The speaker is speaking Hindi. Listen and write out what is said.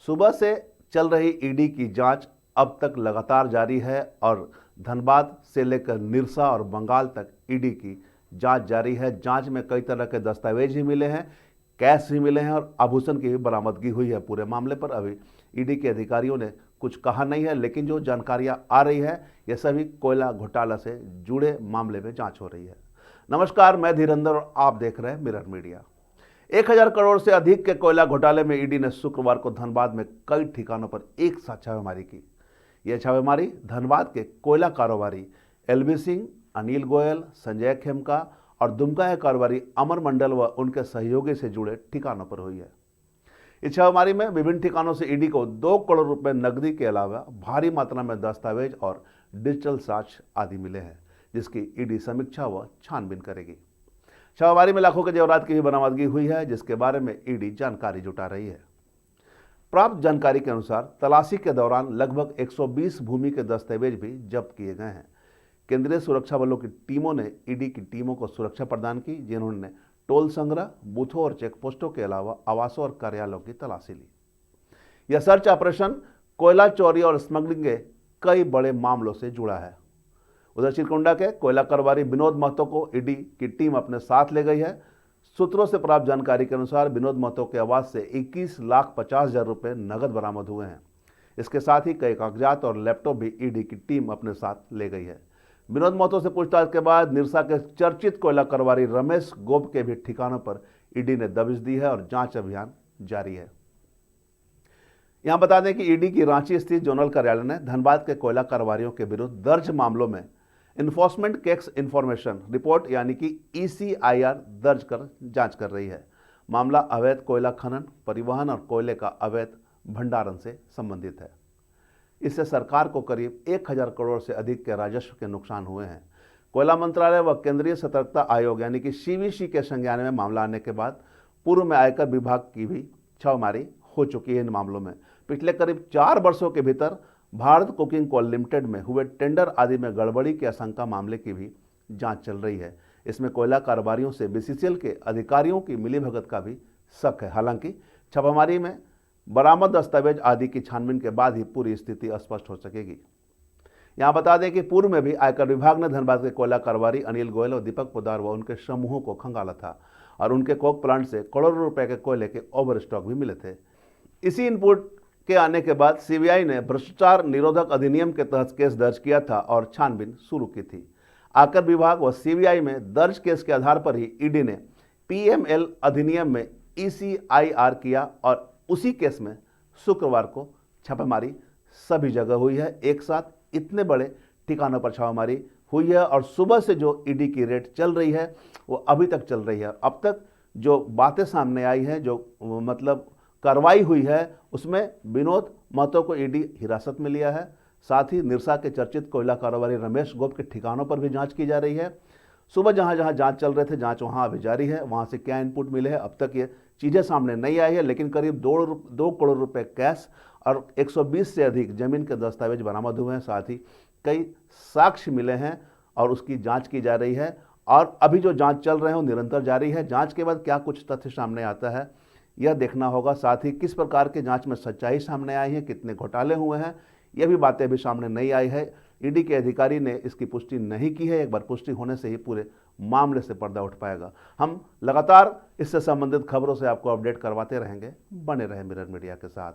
सुबह से चल रही ईडी की जांच अब तक लगातार जारी है और धनबाद से लेकर निरसा और बंगाल तक ईडी की जांच जारी है। जांच में कई तरह के दस्तावेज भी मिले हैं, कैश भी मिले हैं और आभूषण की भी बरामदगी हुई है। पूरे मामले पर अभी ईडी के अधिकारियों ने कुछ कहा नहीं है, लेकिन जो जानकारियां आ रही है ये सभी कोयला घोटाला से जुड़े मामले में जांच हो रही है। नमस्कार, मैं धीरेंद्र और आप देख रहे हैं मिरर मीडिया। 1000 करोड़ से अधिक के कोयला घोटाले में ईडी ने शुक्रवार को धनबाद में कई ठिकानों पर एक साथ छापेमारी की। यह छापेमारी धनबाद के कोयला कारोबारी एलबी सिंह, अनिल गोयल, संजय खेमका और दुमका के कारोबारी अमर मंडल व उनके सहयोगी से जुड़े ठिकानों पर हुई है। इस छापेमारी में विभिन्न ठिकानों से ईडी को 2 करोड़ रुपए नकदी के अलावा भारी मात्रा में दस्तावेज और डिजिटल साक्ष्य आदि मिले हैं, जिसकी ईडी समीक्षा व छानबीन करेगी। छापेमारी में लाखों के जेवरात की भी बरामदगी हुई है, जिसके बारे में ईडी जानकारी जुटा रही है। प्राप्त जानकारी के अनुसार तलाशी के दौरान लगभग 120 भूमि के दस्तावेज भी जब्त किए गए हैं। केंद्रीय सुरक्षा बलों की टीमों ने ईडी की टीमों को सुरक्षा प्रदान की, जिन्होंने टोल संग्रह, बूथों और चेकपोस्टों के अलावा आवासों और कार्यालयों की तलाशी ली। यह सर्च ऑपरेशन कोयला चोरी और स्मगलिंग के कई बड़े मामलों से जुड़ा है। उधर चिरकुंडा के कोयला कारोबारी विनोद महतो को ईडी की टीम अपने साथ ले गई है। सूत्रों से प्राप्त जानकारी के अनुसार विनोद महतो के आवास से 21,50,000 रुपए नगद बरामद हुए हैं। इसके साथ ही कई कागजात और लैपटॉप भी ईडी की टीम अपने साथ ले गई है। विनोद महतो से पूछताछ के बाद निरसा के चर्चित कोयला कारोबारी रमेश गोप के भी ठिकानों पर ईडी ने दबिश दी है और जांच अभियान जारी है। यहां बता दें कि ईडी की रांची स्थित जोनल कार्यालय ने धनबाद के कोयला कारोबारियों के विरुद्ध दर्ज मामलों में इन्फोर्समेंट केस इन्फॉर्मेशन रिपोर्ट यानी कि ECIR दर्ज कर जांच कर रही है। मामला अवैध कोयला खनन, परिवहन और कोयले का अवैध भंडारण से संबंधित है। इससे सरकार को करीब 1000 करोड़ से अधिक के राजस्व के नुकसान हुए हैं। कोयला मंत्रालय व केंद्रीय सतर्कता आयोग यानी कि CVC के संज्ञान में मामला आने के बाद पूर्व में आयकर विभाग की भी छापेमारी हो चुकी है। इन मामलों में पिछले करीब 4 वर्षों के भीतर भारत कोकिंग कोल लिमिटेड में हुए टेंडर आदि में गड़बड़ी की आशंका मामले की भी जांच चल रही है। इसमें कोयला कारोबारियों से BCCL के अधिकारियों की मिलीभगत का भी शक है। हालांकि छापेमारी में बरामद दस्तावेज आदि की छानबीन के बाद ही पूरी स्थिति स्पष्ट हो सकेगी। यहां बता दें कि पूर्व में भी आयकर विभाग ने धनबाद के कोयला कारोबारी अनिल गोयल और दीपक पोद्दार व उनके समूहों को खंगाला था और उनके कोक प्लांट से करोड़ों रुपए के कोयले के ओवर स्टॉक भी मिले थे। इसी इनपुट के आने के बाद CBI ने भ्रष्टाचार निरोधक अधिनियम के तहत केस दर्ज किया था और छानबीन शुरू की थी। आयकर विभाग व CBI में दर्ज केस के आधार पर ही ईडी ने PML अधिनियम में ECIR किया और उसी केस में शुक्रवार को छापेमारी सभी जगह हुई है। एक साथ इतने बड़े ठिकानों पर छापेमारी हुई है और सुबह से जो ईडी की रेड चल रही है वो अभी तक चल रही है। अब तक जो बातें सामने आई हैं, जो मतलब कार्रवाई हुई है, उसमें विनोद महतो को ईडी हिरासत में लिया है। साथ ही निरसा के चर्चित कोयला कारोबारी रमेश गोप के ठिकानों पर भी जांच की जा रही है। सुबह जहां जहां जांच चल रहे थे, जांच वहां अभी जारी है। वहां से क्या इनपुट मिले हैं अब तक ये चीज़ें सामने नहीं आई है, लेकिन करीब 2 करोड़ रुपए कैश और 120 से अधिक जमीन के दस्तावेज बरामद हुए हैं। साथ ही कई साक्ष्य मिले हैं और उसकी जाँच की जा रही है और अभी जो जाँच चल रहे हैं वो निरंतर जारी है। जाँच के बाद क्या कुछ तथ्य सामने आता है यह देखना होगा। साथ ही किस प्रकार के जांच में सच्चाई सामने आई है, कितने घोटाले हुए हैं, यह भी बातें अभी सामने नहीं आई है। ईडी के अधिकारी ने इसकी पुष्टि नहीं की है। एक बार पुष्टि होने से ही पूरे मामले से पर्दा उठ पाएगा। हम लगातार इससे संबंधित खबरों से आपको अपडेट करवाते रहेंगे। बने रहें मिरर मीडिया के साथ।